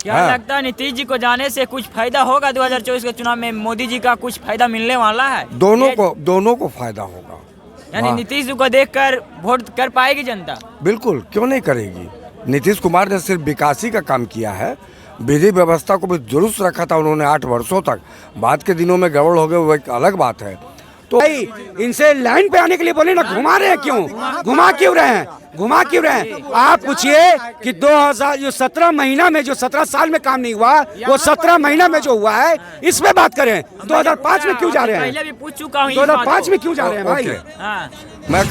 क्या लगता है नीतीश जी को जाने से कुछ फायदा होगा 2024 के चुनाव में? मोदी जी का कुछ फायदा मिलने वाला है? दोनों को फायदा होगा। यानी नीतीश जी को देखकर वोट कर पाएगी जनता? बिल्कुल, क्यों नहीं करेगी। नीतीश कुमार ने सिर्फ विकासी का काम किया है, विधि व्यवस्था को भी दुरुस्त रखा था उन्होंने 8 वर्षों तक। बाद के दिनों में गड़बड़ हो गए वो एक अलग बात है। तो भाई इनसे लाइन पे आने के लिए बोले ना, घुमा रहे हैं क्यों? घुमा क्यों रहे हैं? घुमा क्यों रहे हैं? आप पूछिए कि 17 महीना में जो 17 साल में काम नहीं हुआ, वो 17 महीना में जो हुआ है इस पे बात करें। 2005 में क्यों जा रहे हैं? पहले भी पूछ चुका हूँ। 2005 में क्यों जा रहे हैं भाई? मैं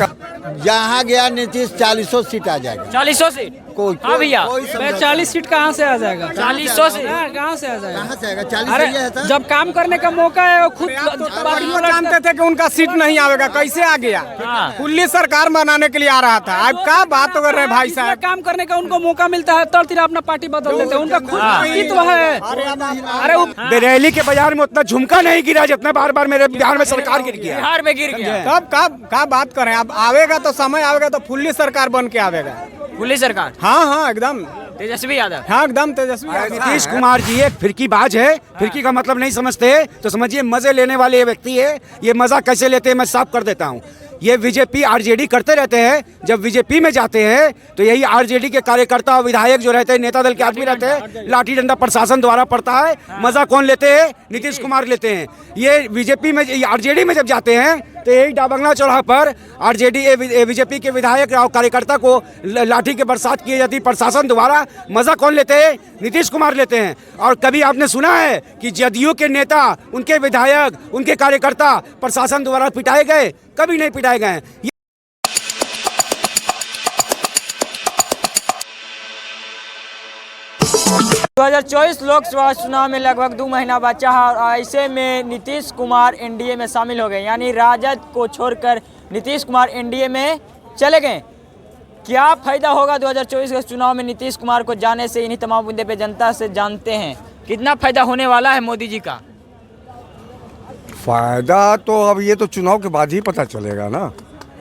जहाँ गया नीतीश 40 सीट आ जाएगा। 40 सीट? हाँ भैया, 40 सीट कहाँ से आ जाएगा? 40 सीट कहाँ से आ जाएगा? कहाँ से आएगा? 40 अरे है था? जब काम करने का मौका है वो खुद जानते थे कि उनका सीट नहीं आएगा, कैसे आ गया? कुल्ली सरकार बनाने के लिए आ रहा था। अब क्या बात कर रहे हैं भाई साहब? काम करने का उनको मौका मिलता है तो अपना पार्टी बदल देते हैं। उनका खुद अस्तित्व है। अरे बरेली के बाजार में उतना झुमका नहीं गिरा जितना बार बार मेरे बिहार में सरकार गिर गया। बिहार में गिर गया। कब क्या बात करें? अब आवेगा तो समय आवेगा तो फुल्ली सरकार बन के आवेगा। फुल्ली सरकार? हाँ एकदम तेजस्वी यादव। हाँ एकदम तेजस्वी यादव। नीतीश कुमार जी एक फिरकीबाज है। फिरकी का मतलब नहीं समझते तो समझिए मजे लेने वाले ये व्यक्ति है। ये मजा कैसे लेते हैं मैं साफ कर देता हूँ। ये बीजेपी आरजेडी करते रहते हैं। जब बीजेपी में जाते हैं तो यही आरजेडी के कार्यकर्ता और विधायक जो रहते हैं, नेता दल के आदमी रहते हैं, लाठी डंडा प्रशासन द्वारा पड़ता है। मजा कौन लेते हैं? नीतीश कुमार लेते हैं। ये बीजेपी में आरजेडी में जब जाते हैं तो यही डाबंगला चौराहा पर आरजेडी बीजेपी के विधायक और कार्यकर्ता को लाठी के बरसात की जाती प्रशासन द्वारा। मजा कौन लेते हैं? नीतीश कुमार लेते हैं। और कभी आपने सुना है कि जदयू के नेता, उनके विधायक, उनके कार्यकर्ता प्रशासन द्वारा पिटाए गए? कभी नहीं पिटाए गए। 2024 लोकसभा चुनाव में लगभग 2 महीना बचा है और ऐसे में नीतीश कुमार एनडीए में शामिल हो गए, यानी राजद को छोड़कर नीतीश कुमार एनडीए में चले गए। क्या फायदा होगा 2024 के चुनाव में नीतीश कुमार को जाने से? इन्हीं तमाम मुद्दे पे जनता से जानते हैं कितना फायदा होने वाला है मोदी जी का। फायदा तो अब ये तो चुनाव के बाद ही पता चलेगा ना,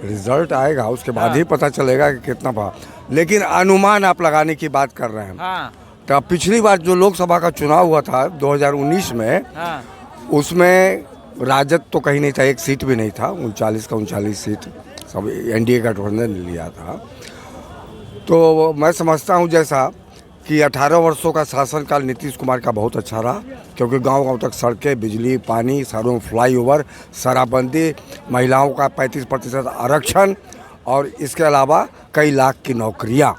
रिजल्ट आएगा उसके बाद ही पता चलेगा कि कितना लेकिन अनुमान आप लगाने की बात कर रहे हैं। तो पिछली बार जो लोकसभा का चुनाव हुआ था 2019 में, उसमें राजद तो कहीं नहीं था, एक सीट भी नहीं था। 39 का 39 सीट सब एनडीए गठबंधन ने लिया था। तो मैं समझता हूँ जैसा कि 18 वर्षों का शासनकाल नीतीश कुमार का बहुत अच्छा रहा, क्योंकि गांव-गांव तक सड़कें, बिजली, पानी, शहरों में फ्लाईओवर, शराबबंदी, महिलाओं का 35% आरक्षण और इसके अलावा कई लाख की नौकरियां।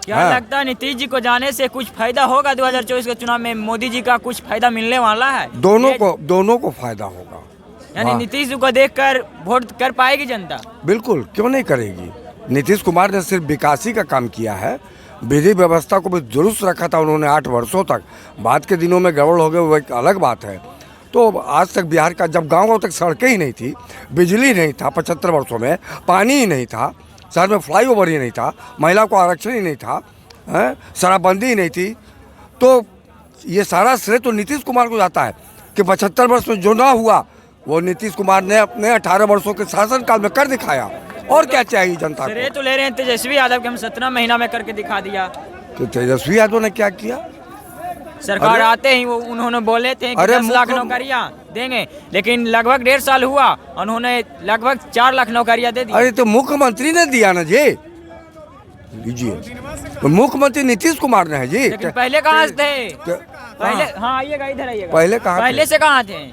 क्या लगता है नीतीश जी को जाने से कुछ फायदा होगा 2024 के चुनाव में? मोदी जी का कुछ फायदा मिलने वाला है? दोनों को फायदा होगा। यानी नीतीश जी को देखकर वोट कर पाएगी जनता? बिल्कुल, क्यों नहीं करेगी। नीतीश कुमार ने सिर्फ विकासी का काम किया है, विधि व्यवस्था को भी दुरुस्त रखा था उन्होंने 8 वर्षों तक। बाद के दिनों में गड़बड़ हो गए वो एक अलग बात है। तो आज तक बिहार का जब गाँव तक सड़कें ही नहीं थी, बिजली नहीं था 75 वर्षों में, पानी ही नहीं था, शहर में फ्लाईओवर ही नहीं था, महिला को आरक्षण ही नहीं था, शराबबंदी ही नहीं थी, तो ये सारा श्रेय तो नीतीश कुमार को जाता है कि 75 वर्ष में जो ना हुआ वो नीतीश कुमार ने अपने 18 वर्षों के शासनकाल में कर दिखाया। और क्या चाहिए जनता को? श्रेय तो ले रहे हैं तेजस्वी यादव के, हम 17 महीना में करके दिखा दिया। तो तेजस्वी यादव ने क्या किया? सरकार आते ही वो उन्होंने बोले थे कि 10 लाख नौकरियां देंगे, लेकिन लगभग 1.5 साल हुआ, उन्होंने लगभग 4 लाख नौकरियां दे दी। अरे तो मुख्यमंत्री ने दिया ना जी, लीजिए, मुख्यमंत्री नीतीश कुमार ने है जी। लेकिन पहले कहाँ थे? पहले हाँ आइएगा, इधर आइएगा। पहले से कहाँ थे?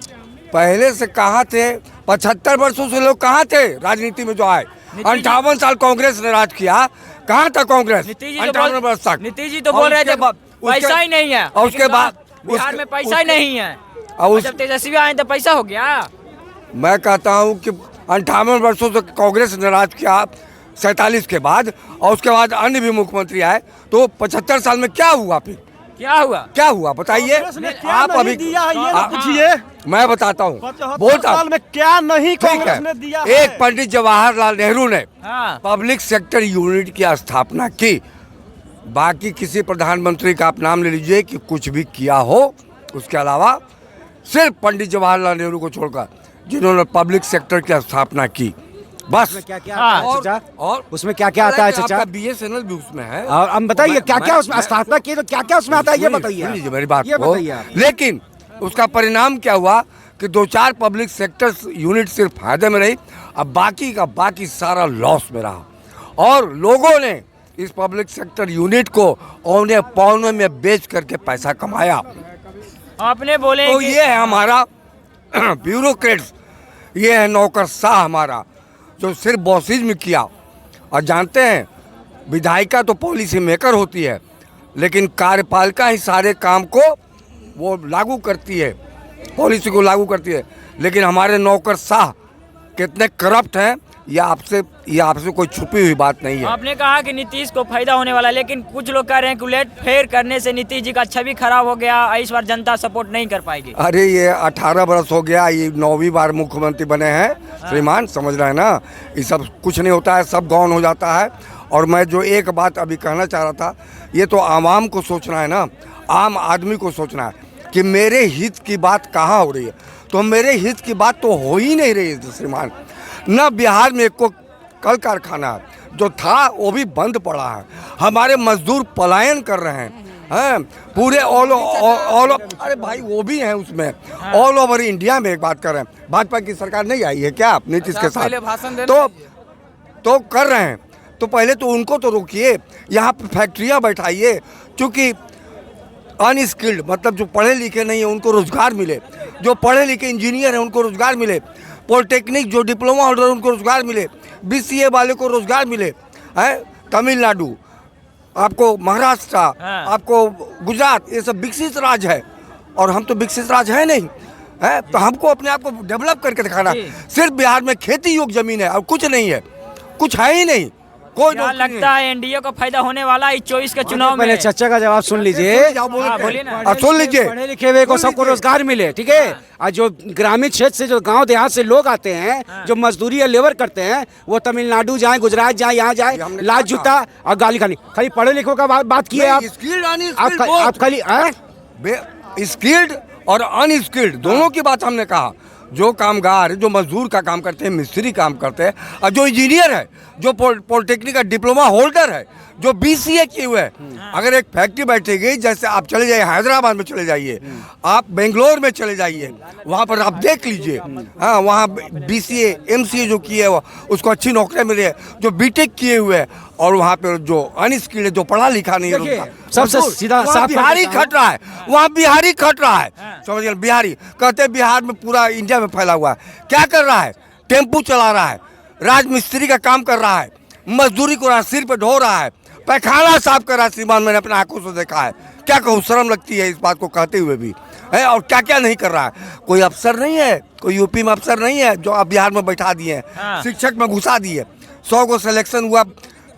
पहले से कहाँ थे? 75 वर्षों से लोग कहाँ थे राजनीति में जो आए? 58 साल कांग्रेस ने राज किया, कहाँ था कांग्रेस? 58 वर्ष तक। नीतीश जी तो बोल रहे थे पैसा ही नहीं है, और उसके बाद बिहार में पैसा ही नहीं है, और जब तेजस्वी आए तो पैसा हो गया। मैं कहता हूँ कि 58 वर्षों से कांग्रेस ने राज किया 47 के बाद, और उसके बाद अन्य भी मुख्यमंत्री आए, तो 75 साल में क्या हुआ? फिर क्या हुआ बताइए आप? अभी पूछिए, मैं बताता हूँ, बोलता हूँ में क्या नहीं कांग्रेस ने दिया है। एक पंडित जवाहरलाल नेहरू ने पब्लिक सेक्टर यूनिट की स्थापना की। बाकी किसी प्रधानमंत्री का आप नाम ले लीजिए कि कुछ भी किया हो, उसके अलावा सिर्फ पंडित जवाहरलाल नेहरू को छोड़कर जिन्होंने पब्लिक सेक्टर की स्थापना की, बस। क्या क्या आता है हाँ। चाचा? और उसमें क्या क्या आता है चाचा? आपका BSNL भी उसमें है। और हम बताइए क्या क्या उसमें स्थापना की, तो क्या क्या उसमें आता है ये बताइए। सुन लीजिए मेरी बात ये को। बताइए आप। लेकिन उसका परिणाम क्या हुआ कि 2-4 पब्लिक सेक्टर यूनिट सिर्फ फायदे में रही, अब बाकी का बाकी सारा लॉस में रहा। और लोगों ने इस पब्लिक सेक्टर यूनिट को औने पौने में बेच करके पैसा कमाया। आपने बोले तो कि ये है हमारा ब्यूरोक्रेट्स, ये है नौकरशाह हमारा, जो सिर्फ बॉसिज्म किया। और जानते हैं विधायिका तो पॉलिसी मेकर होती है, लेकिन कार्यपालिका ही सारे काम को वो लागू करती है, पॉलिसी को लागू करती है। लेकिन हमारे नौकरशाह कितने करप्ट हैं, ये आपसे कोई छुपी हुई बात नहीं है। आपने कहा कि नीतीश को फायदा होने वाला है, लेकिन कुछ लोग कह रहे हैं कि उलट फेर करने से नीतीश जी का छवि खराब हो गया, इस बार जनता सपोर्ट नहीं कर पाएगी। अरे ये 18 बरस हो गया, ये 9वीं बार मुख्यमंत्री बने हैं श्रीमान, समझ रहे हैं ना। ये सब कुछ नहीं होता है, सब गौन हो जाता है। और मैं जो एक बात अभी कहना चाह रहा था, ये तो आवाम को सोचना है ना, आम आदमी को सोचना है कि मेरे हित की बात कहाँ हो रही है। तो मेरे हित की बात तो हो ही नहीं रही है श्रीमान। न बिहार में को कल कारखाना जो था वो भी बंद पड़ा है, हमारे मजदूर पलायन कर रहे हैं पूरे ऑल अरे भाई वो भी हैं उसमें, ऑल ओवर इंडिया में। एक बात कर रहे हैं, भाजपा की सरकार नहीं आई है क्या नीतीश के साथ? तो कर रहे हैं, तो पहले तो उनको तो रोकिए, यहाँ पे फैक्ट्रियाँ बैठाइए, क्योंकि अनस्किल्ड मतलब जो पढ़े लिखे नहीं है उनको रोजगार मिले, जो पढ़े लिखे इंजीनियर हैं उनको रोजगार मिले, पॉलिटेक्निक जो डिप्लोमा होल्डर उनको रोजगार मिले, BCA वाले को रोजगार मिले हैं। तमिलनाडु, आपको महाराष्ट्र, आपको गुजरात, ये सब विकसित राज्य है और हम तो विकसित राज्य है नहीं है। तो हमको अपने आप को डेवलप करके दिखाना। सिर्फ बिहार में खेती योग्य जमीन है और कुछ नहीं है, कुछ है ही नहीं। कोई क्या लगता है एनडीए को फायदा होने वाला है 24 के चुनाव में? पहले चाचा का जवाब सुन लीजिए। बोलिए ना। और सुन लीजिए, पढ़े लिखे हुए को सबको रोजगार मिले, ठीक है। और जो ग्रामीण क्षेत्र से जो गांव देहात से लोग आते हैं, जो मजदूरी या लेबर करते हैं, वो तमिलनाडु जाए, गुजरात जाए, यहाँ जाए, लात जूता और गाली खानी। खाली पढ़े लिखों का बात की है आप खाली स्किल्ड और अनस्किल्ड दोनों की बात हमने कहा। जो कामगार, जो मजदूर का काम करते हैं, मिस्त्री काम करते हैं, और जो इंजीनियर है, जो पॉलिटेक्निक का डिप्लोमा होल्डर है, जो BCA किए हुए है, अगर एक फैक्ट्री बैठेगी, जैसे आप चले जाइए हैदराबाद में, चले जाइए आप बेंगलोर में, चले जाइए वहाँ पर आप देख लीजिए। हाँ, वहाँ BCA MCA जो किए है उसको अच्छी नौकरियाँ मिली है, जो BTech किए हुए हैं, और वहाँ पर जो अनस्किल्ड है, जो पढ़ा लिखा नहीं है, सबसे सीधा साफ बिहारी खट रहा है, वहाँ बिहारी खट रहा है। समझिए, बिहारी कहते हैं बिहार में पूरा इंडिया में फैला हुआ है। क्या कर रहा है? टेम्पू चला रहा है, राजमिस्त्री का काम कर रहा है, मजदूरी को सिर पे ढो रहा है, पैखाना साफ कर रहा है। श्रीमान, मैंने अपने आंखों से देखा है। क्या कहूँ, शर्म लगती है इस बात को कहते हुए भी है। और क्या क्या नहीं कर रहा है। कोई अफसर नहीं है, कोई यूपी में अफसर नहीं है जो आप बिहार में बैठा दिए हैं, शिक्षक में घुसा दिए। 100 को सिलेक्शन हुआ,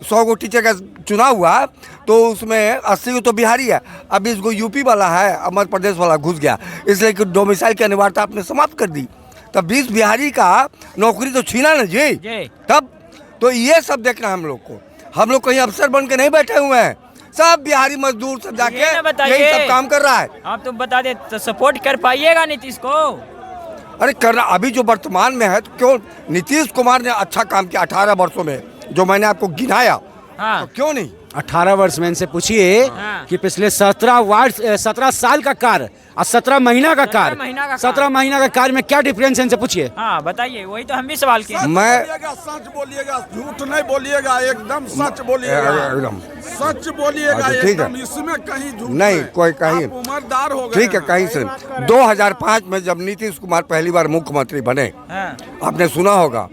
100 को टीचर का चुनाव हुआ, तो उसमें 80 को तो बिहारी है, अब इसको यूपी वाला है, मध्य प्रदेश वाला घुस गया, इसलिए कि डोमिसाइल की अनिवार्यता आपने समाप्त कर दी। तब 20 बिहारी का नौकरी तो छीना ना जी। तब तो ये सब देखना है हम लोग को। हम लोग कहीं अफसर बन के नहीं बैठे हुए हैं, सब बिहारी मजदूर सब जाके यही सब काम कर रहा है। आप तो बता दे, तो सपोर्ट कर पाइएगा नीतीश को? अरे करना, अभी जो वर्तमान में है, तो क्यों नीतीश कुमार ने अच्छा काम किया 18 वर्षों में, जो मैंने आपको गिनाया। तो क्यों नहीं? 18 वर्ष में इनसे पूछिए कि पिछले 17 साल का कार्य और 17 महीना का कार्य, 17 महीना का कार्य में क्या डिफरेंस है, इनसे पूछिए। हाँ बताइए, वही तो हम भी सवाल किए। मैं सच बोलिएगा, झूठ नहीं बोलिएगा, एकदम सच बोलिएगा, एकदम सच बोलिएगा, ठीक है, एकदम इसमें कहीं झूठ नहीं, कोई कहीं उम्रदार हो गए। ठीक है, कहीं से 2005 में जब नीतीश कुमार पहली बार मुख्यमंत्री बने, आपने सुना होगा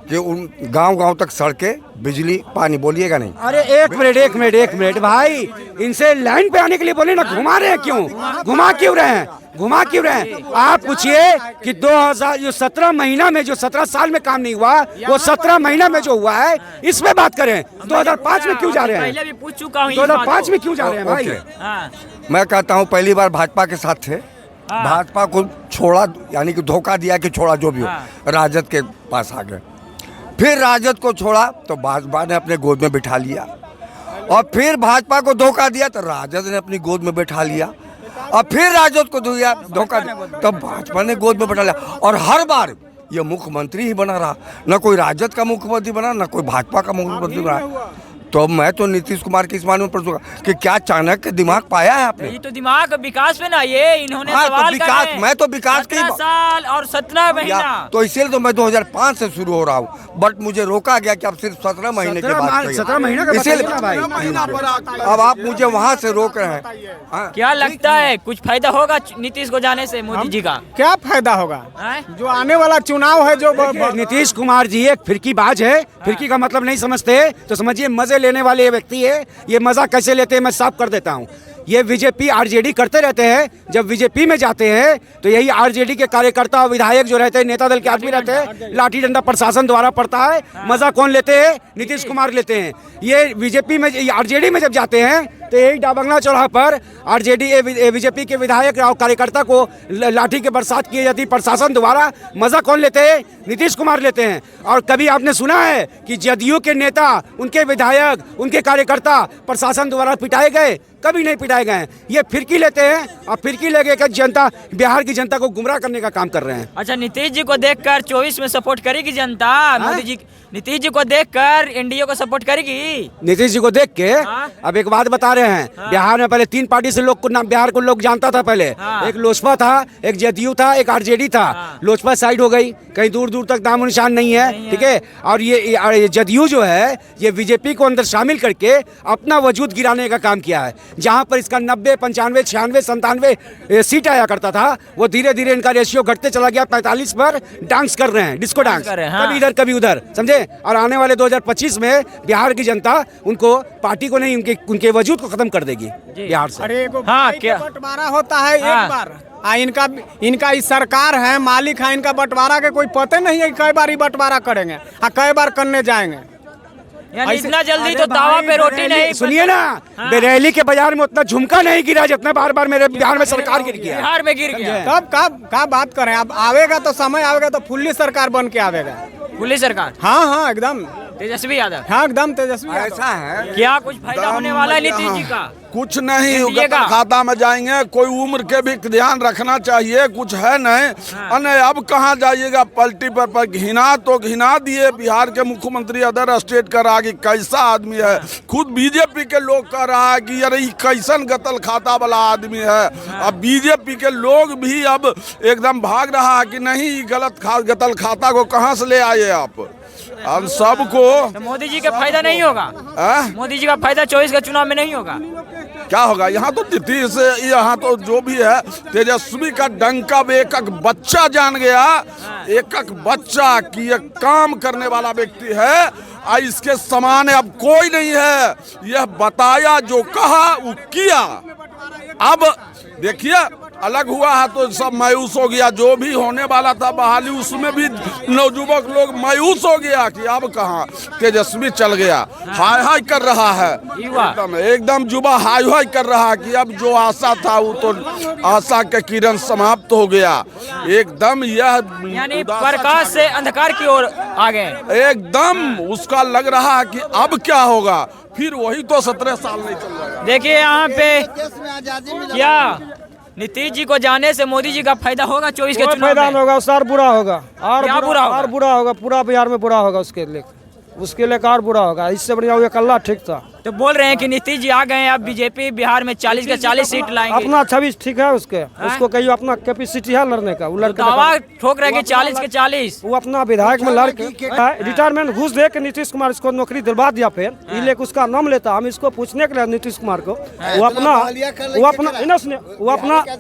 कि उन गांव-गांव तक सड़कें, बिजली, पानी, बोलिएगा नहीं। अरे एक मिनट भाई, इनसे लाइन पे आने के लिए बोले ना, घुमा रहे हैं क्यों? घुमा क्यों रहे हैं? आप पूछिए कि 17 महीना में जो 17 साल में काम नहीं हुआ, वो 17 महीना में जो हुआ है, इसमें बात करें। 2005 में क्यों जा रहे हैं? पहले भी पूछ चुका हूँ। 2005 में क्यों जा रहे हैं भाई? मैं कहता हूँ पहली बार भाजपा के साथ थे, भाजपा को छोड़ा, यानी कि धोखा दिया कि छोड़ा, जो भी हो, राजद के पास आ गए। फिर राजद को छोड़ा तो भाजपा ने अपने गोद में बिठा लिया, और फिर भाजपा को धोखा दिया तो राजद ने अपनी गोद में बिठा लिया, और फिर राजद को धोखा दिया तो भाजपा ने गोद में बिठा लिया। और हर बार ये मुख्यमंत्री ही बना रहा, न कोई राजद का मुख्यमंत्री बना, न कोई भाजपा का मुख्यमंत्री बना। तो मैं तो नीतीश कुमार के इस मामले में पढ़ूंगा कि क्या चाणक्य दिमाग पाया है आपने। ये तो दिमाग विकास पे ना, ये इन्होंने हाँ, सवाल तो विकास, करे। मैं तो विकास के 17 साल और 17 महीना। तो इसीलिए तो मैं 2005 से शुरू हो रहा हूँ, बट मुझे रोका गया कि अब सिर्फ 17 महीने के बाद 17 महीने का इसीलिए बताइए ना भाई। अब आप मुझे वहाँ से रोक रहे हैं। हाँ। क्या लगता है कुछ फायदा होगा नीतीश को जाने से, मोदी जी का? क्या फायदा होगा? हैं? जो आने वाला चुनाव है जो नीतीश कुमार जी एक फिरकीबाज है। फिरकी का मतलब नहीं समझते तो समझिए मजे लेने वाले ये व्यक्ति है। ये मजा कैसे लेते हैं मैं साफ कर देता हूँ। ये बीजेपी आरजेडी करते रहते हैं, जब बीजेपी में जाते हैं तो यही आरजेडी के कार्यकर्ता और विधायक जो रहते हैं, नेता दल के आदमी रहते हैं, लाठी डंडा प्रशासन द्वारा पड़ता है। मजा कौन लेते हैं? नीतीश कुमार लेते हैं। ये बीजेपी में, आरजेडी में जब जाते हैं तो यही डाबंगला चौराहा पर आरजेडी बीजेपी के विधायक और कार्यकर्ता को लाठी के बरसात की जाती प्रशासन द्वारा। मजा कौन लेते हैं? नीतीश कुमार लेते हैं। और कभी आपने सुना है कि जदयू के नेता, उनके विधायक, उनके कार्यकर्ता प्रशासन द्वारा पिटाए गए? कभी नहीं पिटाए गए हैं। ये फिरकी लेते हैं और फिरकी लेके कर जनता, बिहार की जनता को गुमराह करने का काम कर रहे हैं। अच्छा, नीतीश जी को देखकर 24 में सपोर्ट करेगी जनता? मोदी जी, नीतीश जी को देखकर एनडीए को सपोर्ट करेगी? नीतीश जी को देख के हाँ? अब एक बात बता रहे हैं। हाँ? बिहार में पहले 3 पार्टी से लोग को नाम, बिहार को लोग जानता था पहले। हाँ? एक लोजपा था, एक जदयू था, एक आरजेडी था। हाँ? लोजपा साइड हो गई, कहीं दूर दूर तक नामो निशान नहीं है। ठीक है। और ये जदयू जो है ये बीजेपी को अंदर शामिल करके अपना वजूद गिराने का काम किया है। जहां पर इसका 90, 95, 96, 97 सीट आया करता था, वो धीरे धीरे इनका रेशियो घटते चला गया। 45 पर डांस कर रहे हैं, डिस्को डांस, कर रहे हैं, हाँ। कभी इधर कभी उधर, समझे। और आने वाले 2025 में बिहार की जनता उनको, पार्टी को नहीं, उनके वजूद को खत्म कर देगी बिहार से। अरे हाँ, भाई क्या? का बंटवारा होता है हाँ। एक बार। इनका इस सरकार है, मालिक है, इनका बंटवारा के कोई पता नहीं है कि कई बार ही बंटवारा करेंगे और कई बार करने जाएंगे। यानी इतना जल्दी तो तावा पे रोटी नहीं। सुनिए ना, हाँ। बरेली के बाजार में उतना झुमका नहीं गिरा जितना बार बार मेरे बिहार में सरकार गिर गया। बिहार में गिर गया। तब का बात करें? अब आवेगा तो समय आवेगा तो फुल्ली सरकार बन के आवेगा। पुलिस सरकार, हाँ हाँ एकदम तेजस्वी यादव। हाँ एकदम तेजस्वी यादव। ऐसा है, क्या कुछ फायदा होने वाला है नीतीश जी का? कुछ नहीं, एनडीए का? गठन खाता में जाएंगे। कोई उम्र के भी ध्यान रखना चाहिए, कुछ है नहीं। अने अब कहाँ जाइएगा पलटी पर घिना तो घिना दिए बिहार के मुख्यमंत्री अदर स्टेट का रहा कि कैसा आदमी है। खुद बीजेपी के लोग कह रहा है कि अरे कैसन गतल खाता वाला आदमी है। अब बीजेपी के लोग भी अब एकदम भाग रहा है कि नहीं, गतल खाता को कहाँ से ले आए आप। अब सबको तो मोदी जी का फायदा नहीं होगा? मोदी जी का फायदा 24 का चुनाव में नहीं होगा? क्या होगा? यहाँ तो नीतीश, यहाँ तो जो भी है तेजस्वी का डंका एक एक बच्चा जान गया। एक एक बच्चा कि ये काम करने वाला व्यक्ति है, इसके समान अब कोई नहीं है। यह बताया, जो कहा वो किया। अब देखिए अलग हुआ है तो सब मायूस हो गया। जो भी होने वाला था बहाली, उसमें भी नौजुवक लोग मायूस हो गया कि अब कहाँ तेजस्वी चल गया। हाय हाय कर रहा है, एकदम जुबा हाय हाय कर रहा है कि अब जो आशा था वो तो आशा के किरण समाप्त हो गया। एकदम यह यानी प्रकाश से अंधकार की ओर आ गए। एकदम उसका लग रहा है कि अब क्या होगा। फिर वही तो 17 साल नहीं चल रहा। देखिए यहाँ पे देश में आजादी मिला। क्या नीतीश जी को जाने से मोदी जी का फायदा होगा 24 के चुनाव फायदा में? होगा, उससे और बुरा होगा। और क्या बुरा होगा? और बुरा होगा, पूरा बिहार में बुरा होगा उसके लिए और बुरा होगा। इससे बढ़िया हुआ कल्ला ठीक था। तो बोल रहे हैं कि नीतीश जी आ गए हैं, अब बीजेपी बिहार में 40 के 40 सीट लाएंगे। अपना छवि ठीक है उसको कहियो अपना कैपेसिटी है लड़ने का। वो लड़के दावा ठोक रहे हैं कि 40 के 40। वो अपना विधायक में लड़ के रिटायरमेंट घूस दे के नीतीश कुमार इसको नौकरी दिलवा दिया। फिर ये लेके उसका नाम लेता। हम इसको पूछने के लिए नीतीश कुमार को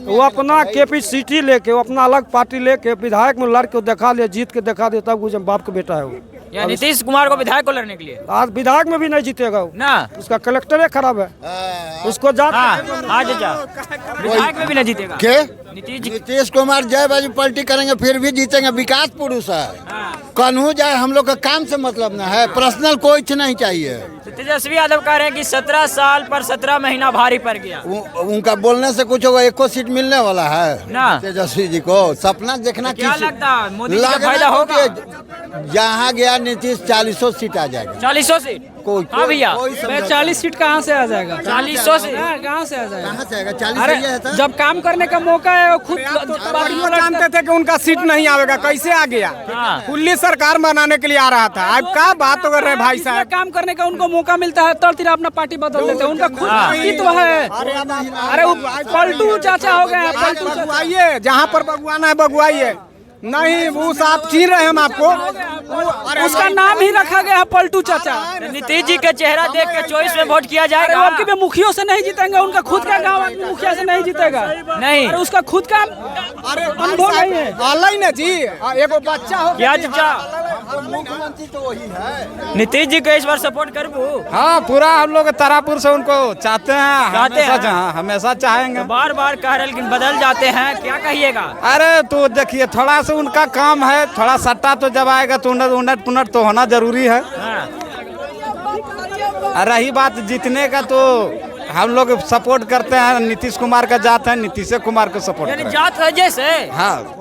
वो अपना कैपेसिटी लेके, वो अपना अलग पार्टी लेके विधायक में लड़ के दिखा ले, जीत के दिखा दे, तब वो बाप का बेटा है वो। या नीतीश कुमार को विधायक को लड़ने के लिए? आज विधायक में भी नहीं जीतेगा वो ना, उसका कलेक्टर खराब है। उसको जा विधायक में भी नहीं जीतेगा। नीतीश कुमार जय बाजू पलटी करेंगे फिर भी जीतेंगे। विकास पुरुष है, कन्हू जाए, हम लोग का काम से मतलब ना है, पर्सनल कोई नहीं चाहिए। तो तेजस्वी यादव कह रहे हैं कि 17 साल पर 17 महीना भारी पड़ गया। उनका बोलने से कुछ होगा? एको सीट मिलने वाला है ना तेजस्वी जी को। सपना देखना क्या लगता है मोदी जी का फायदा होगा? जहाँ गया नीतीश 40 सीट आ जाएगा। 40 सीट कोई हाँ भैया। कोई मैं 40 सीट कहाँ से आ जाएगा? 40 से कहाँ से आ जाएगा? कहाँ से आएगा 40 अरे है तो? जब काम करने का मौका है वो खुद वो जानते थे कि उनका सीट नहीं आएगा, कैसे आ गया? कुल्ली सरकार बनाने के लिए आ रहा था। अब क्या बात कर रहे हैं भाई साहब? काम करने का उनको मौका मिलता है तो फिर अपना पार्टी बदल देते हैं। उनका खुद अस्तित्व है। अरे वो पलटू चाचा हो गए, पलटू चाचा। बगुआइए, जहाँ पर बगुआना है बगुआइए। नहीं वो साहब चीन रहे हम आपको। उसका नाम ही रखा गया है पलटू चाचा। नीतीश जी का चेहरा देख के चॉइस में वोट किया जाएगा। आपके भी मुखियों से नहीं जीतेंगे, उनका खुद का गाँव आदमी मुखिया से नहीं जीतेगा। नहीं। अरे उसका खुद का अनुभव नहीं है। ऑनलाइन है जी, एगो बच्चा हो क्या चाचा मुख्यमंत्री तो वही है। नीतीश जी को इस बार सपोर्ट करबू? हाँ पूरा हम लोग तारापुर से उनको चाहते हैं, चाहते हैं? हमेशा चाहेंगे। बार बार कह रहे लेकिन बदल जाते हैं, क्या कहिएगा? अरे तो देखिए थोड़ा सा उनका काम है, थोड़ा सट्टा तो जब आएगा तो उन्नत पुनट तो होना जरूरी है। रही बात जीतने का तो हम लोग सपोर्ट करते हैं नीतीश कुमार का जात है, नीतीश कुमार को सपोर्ट यानी करते जात वजह से हैं। हाँ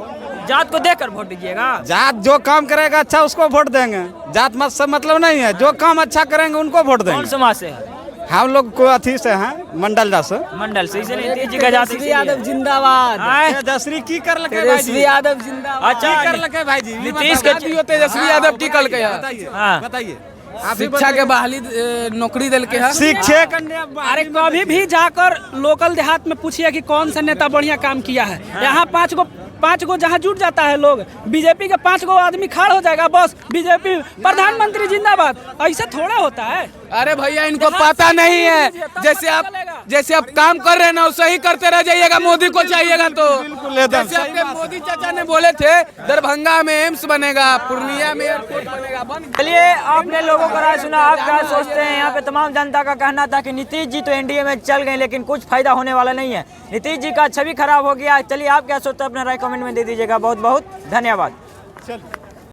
जात को देकर वोट दीजिएगा? जात जो काम करेगा अच्छा उसको वोट देंगे, जात मत से मतलब नहीं है, जो काम अच्छा करेंगे उनको वोट कौन देंगे। समाज से है? हम लोग को अथी से हैं मंडल से। मंडल से, इसलिए नीतीश जी का जात यादव जिंदाबाद। तेजस्वी की कर लगे तेजस्वी यादव जिंदाबाद। अच्छा कर लगे भाई जी नीतीश के तेजस्वी यादव की कल के हाँ। बताइए शिक्षा के बहाली नौकरी दिल के है। शिक्षक अरे कभी भी जाकर लोकल देहात में पूछिए कि कौन सा नेता बढ़िया काम किया है। यहाँ पाँच गो जहाँ जुट जाता है लोग, बीजेपी के 5 गो आदमी खड़ा हो जाएगा, बस बीजेपी प्रधानमंत्री जिंदाबाद। ऐसा थोड़ा होता है। अरे भैया इनको पता नहीं है, जैसे आप काम कर रहे हैं ना वैसे ही करते रह जाइएगा। मोदी को चाहिएगा तो जैसे आपके मोदी चाचा ने बोले थे दरभंगा में एम्स बनेगा, पूर्णिया में एयरपोर्ट बनेगा। चलिए आपने लोगों को राय सुना, आप क्या सोचते हैं? यहाँ पे तमाम जनता का कहना था कि नीतीश जी तो एनडीए में चल गए लेकिन कुछ फायदा होने वाला नहीं है, नीतीश जी का छवि खराब हो गया। चलिए आप क्या सोचते हैं अपना राय कमेंट में दे दीजिएगा। बहुत बहुत धन्यवाद।